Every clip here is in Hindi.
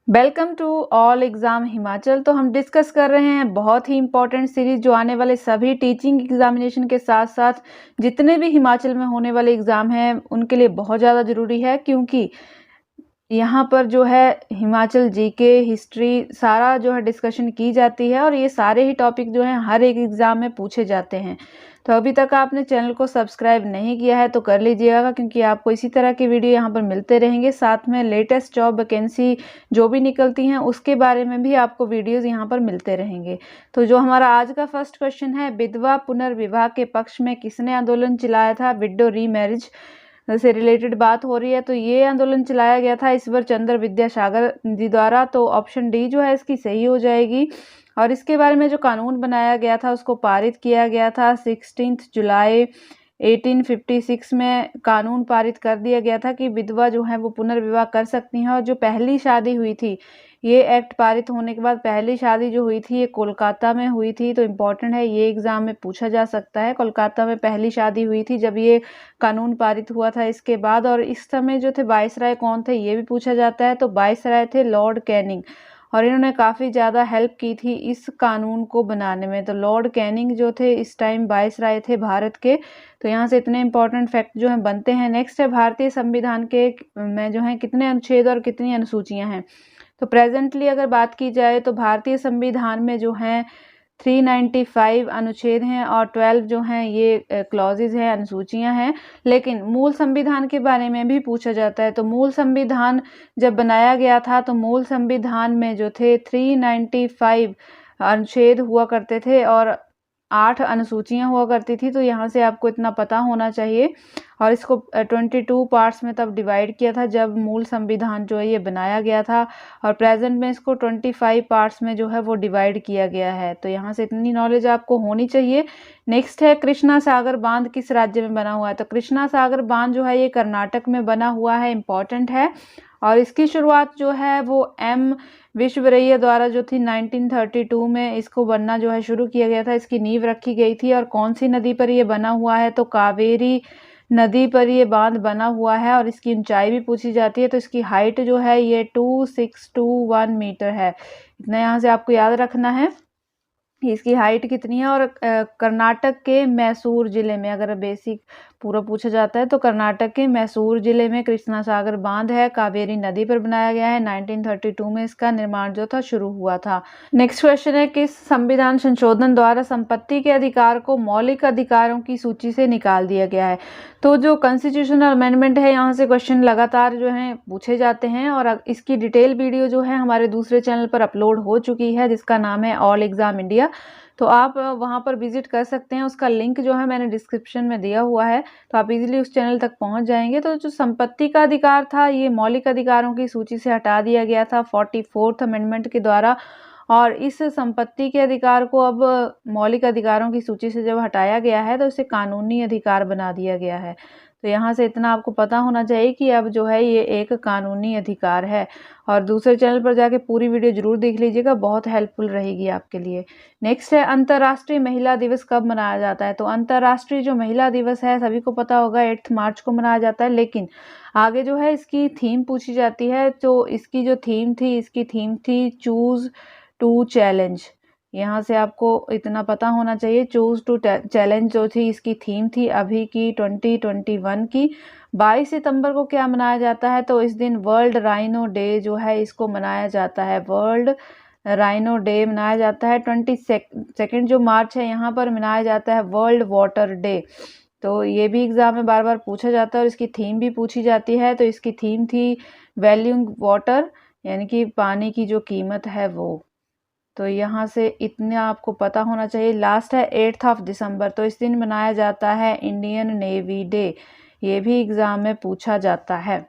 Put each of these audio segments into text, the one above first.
Welcome to all exam Himachal. तो हम डिस्कस कर रहे हैं बहुत ही इंपॉर्टेंट सीरीज जो आने वाले सभी टीचिंग एग्जामिनेशन के साथ साथ जितने भी हिमाचल में होने वाले एग्ज़ाम हैं उनके लिए बहुत ज़्यादा ज़रूरी है, क्योंकि यहाँ पर जो है हिमाचल जीके हिस्ट्री सारा जो है डिस्कशन की जाती है और ये सारे ही टॉपिक जो हैं हर एक एग्ज़ाम में पूछे जाते हैं। तो अभी तक आपने चैनल को सब्सक्राइब नहीं किया है तो कर लीजिएगा, क्योंकि आपको इसी तरह के वीडियो यहाँ पर मिलते रहेंगे। साथ में लेटेस्ट जॉब वैकेंसी जो भी निकलती हैं उसके बारे में भी आपको वीडियोज़ यहाँ पर मिलते रहेंगे। तो जो हमारा आज का फर्स्ट क्वेश्चन है, विधवा पुनर्विवाह के पक्ष में किसने आंदोलन चलाया था? विडो रीमैरिज से रिलेटेड बात हो रही है। तो ये आंदोलन चलाया गया था ईश्वर चंद्र विद्यासागर जी द्वारा। तो ऑप्शन डी जो है इसकी सही हो जाएगी। और इसके बारे में जो कानून बनाया गया था उसको पारित किया गया था 16 जुलाई 1856 में कानून पारित कर दिया गया था कि विधवा जो है वो पुनर्विवाह कर सकती हैं। और जो पहली शादी हुई थी, ये एक्ट पारित होने के बाद पहली शादी जो हुई थी ये कोलकाता में हुई थी। तो इम्पोर्टेंट है, ये एग्जाम में पूछा जा सकता है। कोलकाता में पहली शादी हुई थी जब ये कानून पारित हुआ था इसके बाद। और इस समय जो थे वाइसराय कौन थे ये भी पूछा जाता है। तो वाइसराय थे लॉर्ड कैनिंग, और इन्होंने काफ़ी ज़्यादा हेल्प की थी इस कानून को बनाने में। तो लॉर्ड कैनिंग जो थे इस टाइम वाइसराय थे भारत के। तो यहाँ से इतने इंपॉर्टेंट फैक्ट जो हैं बनते हैं। नेक्स्ट है, भारतीय संविधान के में जो है कितने अनुच्छेद और कितनी अनुसूचियाँ हैं? तो प्रेजेंटली अगर बात की जाए तो भारतीय संविधान में जो हैं 395 अनुच्छेद हैं और 12 जो हैं ये क्लॉजेज हैं, अनुसूचियां हैं। लेकिन मूल संविधान के बारे में भी पूछा जाता है। तो मूल संविधान जब बनाया गया था तो मूल संविधान में जो थे 395 अनुच्छेद हुआ करते थे और 8 अनुसूचियां हुआ करती थी। तो यहाँ से आपको इतना पता होना चाहिए। और इसको 22 पार्ट्स में तब डिवाइड किया था जब मूल संविधान जो है ये बनाया गया था। और प्रेजेंट में इसको 25 पार्ट्स में जो है वो डिवाइड किया गया है। तो यहाँ से इतनी नॉलेज आपको होनी चाहिए। नेक्स्ट है, कृष्णा सागर बांध किस राज्य में बना हुआ है? तो कृष्णा सागर बांध जो है ये कर्नाटक में बना हुआ है, इम्पॉर्टेंट है। और इसकी शुरुआत जो है वो एम विश्वेश्वरैया द्वारा जो थी 1932 में इसको बनना जो है शुरू किया गया था। इसकी नींव रखी गई थी। और कौन सी नदी पर ये बना हुआ है? तो कावेरी नदी पर ये बांध बना हुआ है। और इसकी ऊंचाई भी पूछी जाती है। तो इसकी हाइट जो है ये 2621 मीटर है। इतना यहाँ से आपको याद रखना है इसकी हाइट कितनी है। और कर्नाटक के मैसूर जिले में, अगर बेसिक पूरा पूछा जाता है तो कर्नाटक के मैसूर जिले में कृष्णा सागर बांध है, कावेरी नदी पर बनाया गया है। 1932 में इसका निर्माण जो था शुरू हुआ था। नेक्स्ट क्वेश्चन है, किस संविधान संशोधन द्वारा संपत्ति के अधिकार को मौलिक अधिकारों की सूची से निकाल दिया गया है? तो जो कॉन्स्टिट्यूशनल अमेंडमेंट है, यहाँ से क्वेश्चन लगातार जो है पूछे जाते हैं। और इसकी डिटेल वीडियो जो है हमारे दूसरे चैनल पर अपलोड हो चुकी है जिसका नाम है ऑल एग्जाम इंडिया। तो आप वहां पर विजिट कर सकते हैं। उसका लिंक जो है मैंने डिस्क्रिप्शन में दिया हुआ है, तो आप इजीली उस चैनल तक पहुंच जाएंगे। तो जो संपत्ति का अधिकार था ये मौलिक अधिकारों की सूची से हटा दिया गया था 44th अमेंडमेंट के द्वारा। और इस संपत्ति के अधिकार को अब मौलिक अधिकारों की सूची से जब हटाया गया है तो इसे कानूनी अधिकार बना दिया गया है। तो यहाँ से इतना आपको पता होना चाहिए कि अब जो है ये एक कानूनी अधिकार है। और दूसरे चैनल पर जाके पूरी वीडियो जरूर देख लीजिएगा, बहुत हेल्पफुल रहेगी आपके लिए। नेक्स्ट है, अंतर्राष्ट्रीय महिला दिवस कब मनाया जाता है? तो अंतर्राष्ट्रीय जो महिला दिवस है सभी को पता होगा 8 मार्च को मनाया जाता है। लेकिन आगे जो है इसकी थीम पूछी जाती है। तो इसकी जो थीम थी, इसकी थीम थी चूज टू चैलेंज। यहाँ से आपको इतना पता होना चाहिए, चूज टू चैलेंज जो थी इसकी थीम थी अभी की 2021 की। 22 सितंबर को क्या मनाया जाता है? तो इस दिन वर्ल्ड राइनो डे जो है इसको मनाया जाता है। वर्ल्ड राइनो डे मनाया जाता है। 22 जो मार्च है यहाँ पर मनाया जाता है वर्ल्ड वाटर डे। तो ये भी एग्जाम में बार बार पूछा जाता है और इसकी थीम भी पूछी जाती है। तो इसकी थीम थी वैल्यूइंग वाटर, यानी कि पानी की जो कीमत है वो। तो यहाँ से इतना आपको पता होना चाहिए। लास्ट है 8 दिसंबर, तो इस दिन मनाया जाता है इंडियन नेवी डे। ये भी एग्जाम में पूछा जाता है।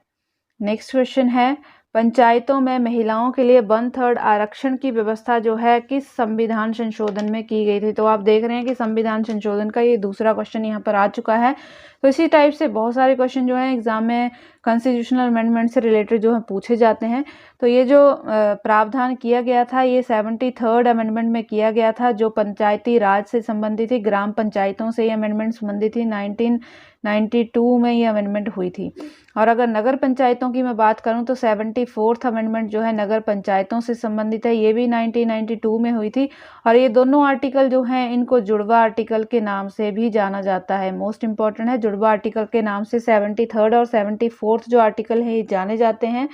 नेक्स्ट क्वेश्चन है, पंचायतों में महिलाओं के लिए 1/3 आरक्षण की व्यवस्था जो है किस संविधान संशोधन में की गई थी? तो आप देख रहे हैं कि संविधान संशोधन का ये दूसरा क्वेश्चन यहाँ पर आ चुका है। तो इसी टाइप से बहुत सारे क्वेश्चन जो हैं एग्जाम में कॉन्स्टिट्यूशनल अमेंडमेंट से रिलेटेड जो है पूछे जाते हैं। तो ये जो प्रावधान किया गया था ये 73rd अमेंडमेंट में किया गया था, जो पंचायती राज से संबंधित थी, ग्राम पंचायतों से ये अमेंडमेंट संबंधित थी। 1992 में ये अमेंडमेंट हुई थी। और अगर नगर पंचायतों की मैं बात करूं तो 74th अमेंडमेंट जो है नगर पंचायतों से संबंधित है, ये भी 1992 में हुई थी। और ये दोनों आर्टिकल जो हैं इनको जुड़वा आर्टिकल के नाम से भी जाना जाता है। मोस्ट इंपॉर्टेंट है, जुड़वा आर्टिकल के नाम से 73rd और 74th जो आर्टिकल है ये जाने जाते हैं।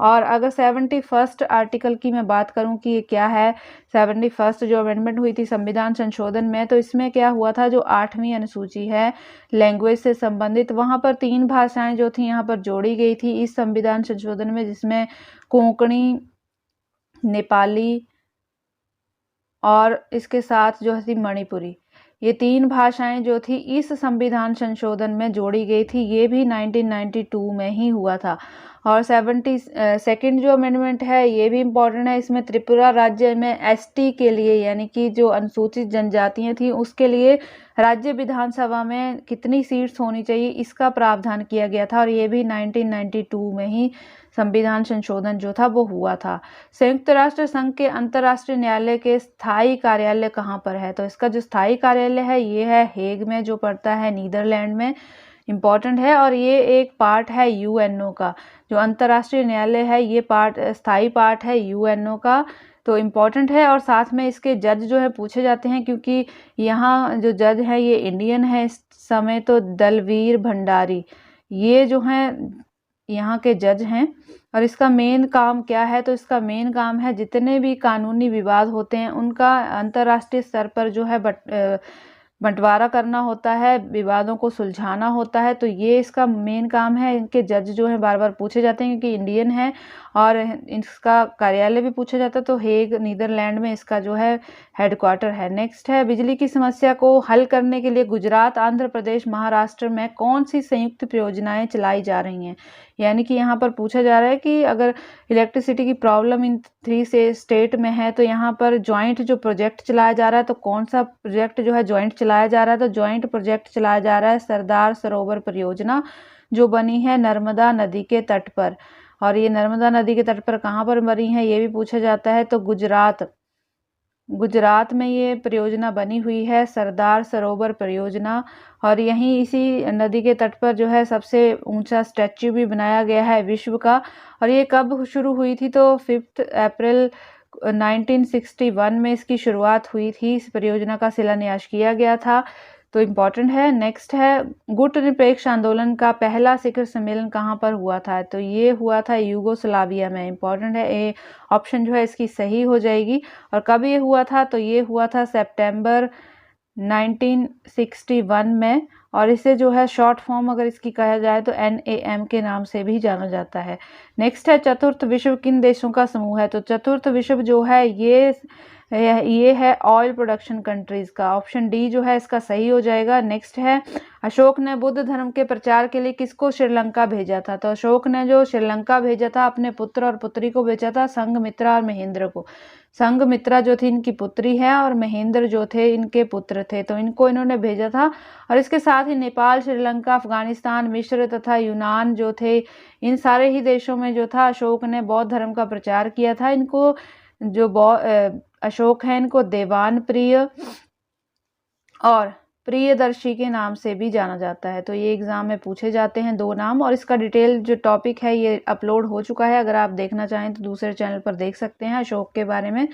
और अगर 71st आर्टिकल की मैं बात करूं कि ये क्या है, 71st जो अमेंडमेंट हुई थी संविधान संशोधन में, तो इसमें क्या हुआ था, जो 8वीं अनुसूची है लैंग्वेज से संबंधित, वहां पर 3 भाषाएं जो थी यहाँ पर जोड़ी गई थी इस संविधान संशोधन में, जिसमें कोंकणी, नेपाली और इसके साथ जो थी मणिपुरी, ये 3 भाषाएं जो थी इस संविधान संशोधन में जोड़ी गई थी। ये भी 1992 में ही हुआ था। और 72nd जो अमेंडमेंट है ये भी इम्पोर्टेंट है। इसमें त्रिपुरा राज्य में एसटी के लिए, यानी कि जो अनुसूचित जनजातियां थी उसके लिए राज्य विधानसभा में कितनी सीट्स होनी चाहिए इसका प्रावधान किया गया था। और ये भी 1992 में ही संविधान संशोधन जो था वो हुआ था। संयुक्त राष्ट्र संघ के अंतर्राष्ट्रीय न्यायालय के स्थायी कार्यालय कहाँ पर है, तो इसका जो स्थायी कार्यालय है ये है हेग में, जो पड़ता है नीदरलैंड में, इम्पॉर्टेंट है। और ये एक पार्ट है यूएनओ का, जो अंतर्राष्ट्रीय न्यायालय है ये पार्ट स्थायी पार्ट है यूएनओ का, तो इम्पॉर्टेंट है। और साथ में इसके जज जो है पूछे जाते हैं, क्योंकि यहाँ जो जज है ये इंडियन है इस समय, तो दलवीर भंडारी ये जो हैं यहाँ के जज हैं। और इसका मेन काम क्या है, तो इसका मेन काम है जितने भी कानूनी विवाद होते हैं उनका अंतर्राष्ट्रीय स्तर पर जो है बंटवारा करना होता है, विवादों को सुलझाना होता है। तो ये इसका मेन काम है। इनके जज जो है बार बार पूछे जाते हैं क्योंकि इंडियन है। और इसका कार्यालय भी पूछा जाता है, तो हेग नीदरलैंड में इसका जो है हेडक्वार्टर है। नेक्स्ट है, बिजली की समस्या को हल करने के लिए गुजरात, आंध्र प्रदेश, महाराष्ट्र में कौन सी संयुक्त परियोजनाएं चलाई जा रही हैं। यानी कि यहाँ पर पूछा जा रहा है कि अगर इलेक्ट्रिसिटी की प्रॉब्लम इन 3 से स्टेट में है तो यहाँ पर ज्वाइंट जो प्रोजेक्ट चलाया जा रहा है, तो कौन सा प्रोजेक्ट जो है ज्वाइंट चलाया जा रहा है, तो ज्वाइंट प्रोजेक्ट चलाया जा रहा है सरदार सरोवर परियोजना, जो बनी है नर्मदा नदी के तट पर। और ये नर्मदा नदी के तट पर कहाँ पर बनी है ये भी पूछा जाता है, तो गुजरात में ये परियोजना बनी हुई है, सरदार सरोवर परियोजना। और यहीं इसी नदी के तट पर जो है सबसे ऊंचा स्टैच्यू भी बनाया गया है विश्व का। और ये कब शुरू हुई थी, तो 5 अप्रैल 1961 में इसकी शुरुआत हुई थी। इस परियोजना का शिलान्यास किया गया था, तो इम्पॉर्टेंट है। नेक्स्ट है, गुट निरपेक्ष आंदोलन का पहला शिखर सम्मेलन कहाँ पर हुआ था, तो ये हुआ था यूगोस्लाविया में। इम्पॉर्टेंट है, ए ऑप्शन जो है इसकी सही हो जाएगी। और कब ये हुआ था, तो ये हुआ था सितंबर 1961 में। और इसे जो है शॉर्ट फॉर्म अगर इसकी कहा जाए तो NAM के नाम से भी जाना जाता है। नेक्स्ट है, चतुर्थ विश्व किन देशों का समूह है, तो चतुर्थ विश्व जो है ये है ऑयल प्रोडक्शन कंट्रीज का। ऑप्शन डी जो है इसका सही हो जाएगा। नेक्स्ट है, अशोक ने बुद्ध धर्म के प्रचार के लिए किसको श्रीलंका भेजा था, तो अशोक ने जो श्रीलंका भेजा था अपने पुत्र और पुत्री को भेजा था, संघमित्रा और महेंद्र को। संघमित्रा जो थी इनकी पुत्री है और महेंद्र जो थे इनके पुत्र थे, तो इनको इन्होंने भेजा था। और इसके साथ ही नेपाल, श्रीलंका, अफगानिस्तान, मिस्र तथा यूनान जो थे, इन सारे ही देशों में जो था अशोक ने बौद्ध धर्म का प्रचार किया था। इनको जो अशोक है इनको देवान प्रिय और प्रियदर्शी के नाम से भी जाना जाता है। तो ये एग्जाम में पूछे जाते हैं 2 नाम। और इसका डिटेल जो टॉपिक है ये अपलोड हो चुका है, अगर आप देखना चाहें तो दूसरे चैनल पर देख सकते हैं अशोक के बारे में।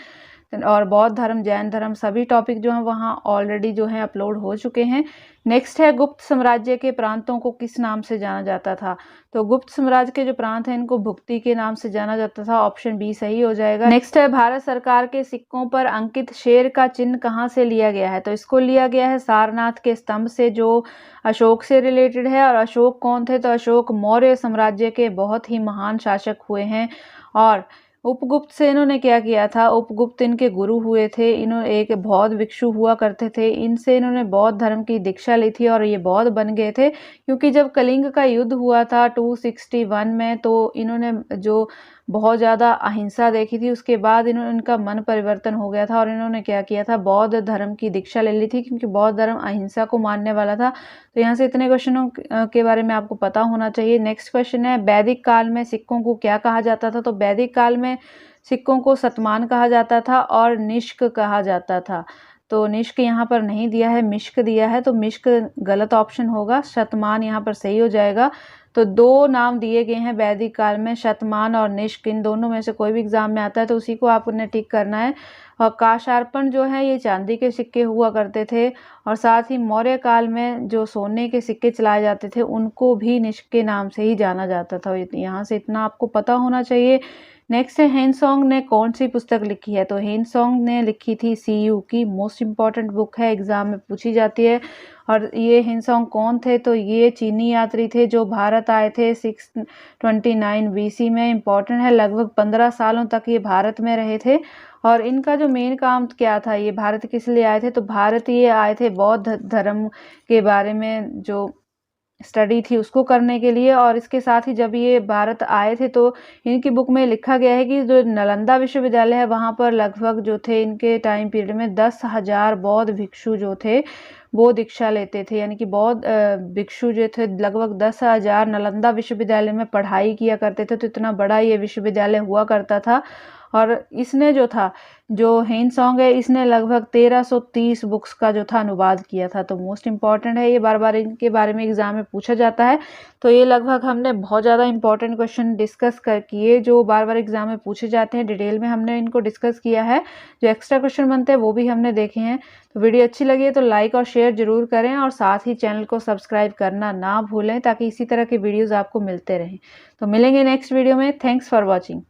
और बौद्ध धर्म, जैन धर्म, सभी टॉपिक जो हैं वहाँ ऑलरेडी जो हैं अपलोड हो चुके हैं। नेक्स्ट है, गुप्त साम्राज्य के प्रांतों को किस नाम से जाना जाता था, तो गुप्त साम्राज्य के जो प्रांत हैं इनको भुक्ति के नाम से जाना जाता था। ऑप्शन बी सही हो जाएगा। नेक्स्ट है, भारत सरकार के सिक्कों पर अंकित शेर का चिन्ह कहाँ से लिया गया है, तो इसको लिया गया है सारनाथ के स्तंभ से, जो अशोक से रिलेटेड है। और अशोक कौन थे, तो अशोक मौर्य साम्राज्य के बहुत ही महान शासक हुए हैं। और उपगुप्त से इन्होंने क्या किया था, उपगुप्त इनके गुरु हुए थे, इन्होंने एक बौद्ध भिक्षु हुआ करते थे, इनसे इन्होंने बौद्ध धर्म की दीक्षा ली थी और ये बौद्ध बन गए थे। क्योंकि जब कलिंग का युद्ध हुआ था 261 में, तो इन्होंने जो बहुत ज़्यादा अहिंसा देखी थी। उसके बाद इनका मन परिवर्तन हो गया था और इन्होंने क्या किया था, बौद्ध धर्म की दीक्षा ले ली थी, क्योंकि बौद्ध धर्म अहिंसा को मानने वाला था। तो यहाँ से इतने क्वेश्चनों के बारे में आपको पता होना चाहिए। नेक्स्ट क्वेश्चन है, वैदिक काल में सिक्कों को क्या कहा जाता था? तो वैदिक काल में सिक्कों को शतमान कहा जाता था और निष्क कहा जाता था। तो निष्क यहाँ पर नहीं दिया है, मिश्क दिया है, तो मिश्क गलत ऑप्शन होगा, शतमान यहाँ पर सही हो जाएगा। तो 2 नाम दिए गए हैं वैदिक काल में, शतमान और निष्क। इन दोनों में से कोई भी एग्जाम में आता है तो उसी को आपने टिक करना है। और काशार्पण जो है ये चांदी के सिक्के हुआ करते थे, और साथ ही मौर्य काल में जो सोने के सिक्के चलाए जाते थे उनको भी निष्क के नाम से ही जाना जाता था। यहाँ से इतना आपको पता होना चाहिए। नेक्स्ट है, हेनसोंग ने कौन सी पुस्तक लिखी है? तो हेनसोंग ने लिखी थी सीयू की, मोस्ट इम्पॉर्टेंट बुक है, एग्जाम में पूछी जाती है। और ये हेनसोंग कौन थे? तो ये चीनी यात्री थे जो भारत आए थे 629 बीसी में। इम्पॉर्टेंट है, लगभग 15 सालों तक ये भारत में रहे थे। और इनका जो मेन काम क्या था, ये भारत किस लिए आए थे? तो भारत ये आए थे बौद्ध धर्म के बारे में जो स्टडी थी उसको करने के लिए। और इसके साथ ही जब ये भारत आए थे तो इनकी बुक में लिखा गया है कि जो नालंदा विश्वविद्यालय है वहाँ पर लगभग जो थे इनके टाइम पीरियड में 10,000 बौद्ध भिक्षु जो थे वो दीक्षा लेते थे। यानी कि बौद्ध भिक्षु जो थे लगभग 10,000 नालंदा विश्वविद्यालय में पढ़ाई किया करते थे। तो इतना बड़ा ये विश्वविद्यालय हुआ करता था। और इसने जो था, जो हेनसोंग है, इसने लगभग 1330 बुक्स का जो था अनुवाद किया था। तो मोस्ट इम्पॉर्टेंट है, ये बार बार इनके बारे में एग्जाम में पूछा जाता है। तो ये लगभग हमने बहुत ज़्यादा इंपॉर्टेंट क्वेश्चन डिस्कस कर किए जो बार बार एग्जाम में पूछे जाते हैं। डिटेल में हमने इनको डिस्कस किया है, जो एक्स्ट्रा क्वेश्चन बनते हैं वो भी हमने देखे हैं। तो वीडियो अच्छी लगी है तो लाइक और शेयर जरूर करें, और साथ ही चैनल को सब्सक्राइब करना ना भूलें ताकि इसी तरह के वीडियोज़ आपको मिलते रहें। तो मिलेंगे नेक्स्ट वीडियो में। Thanks for watching.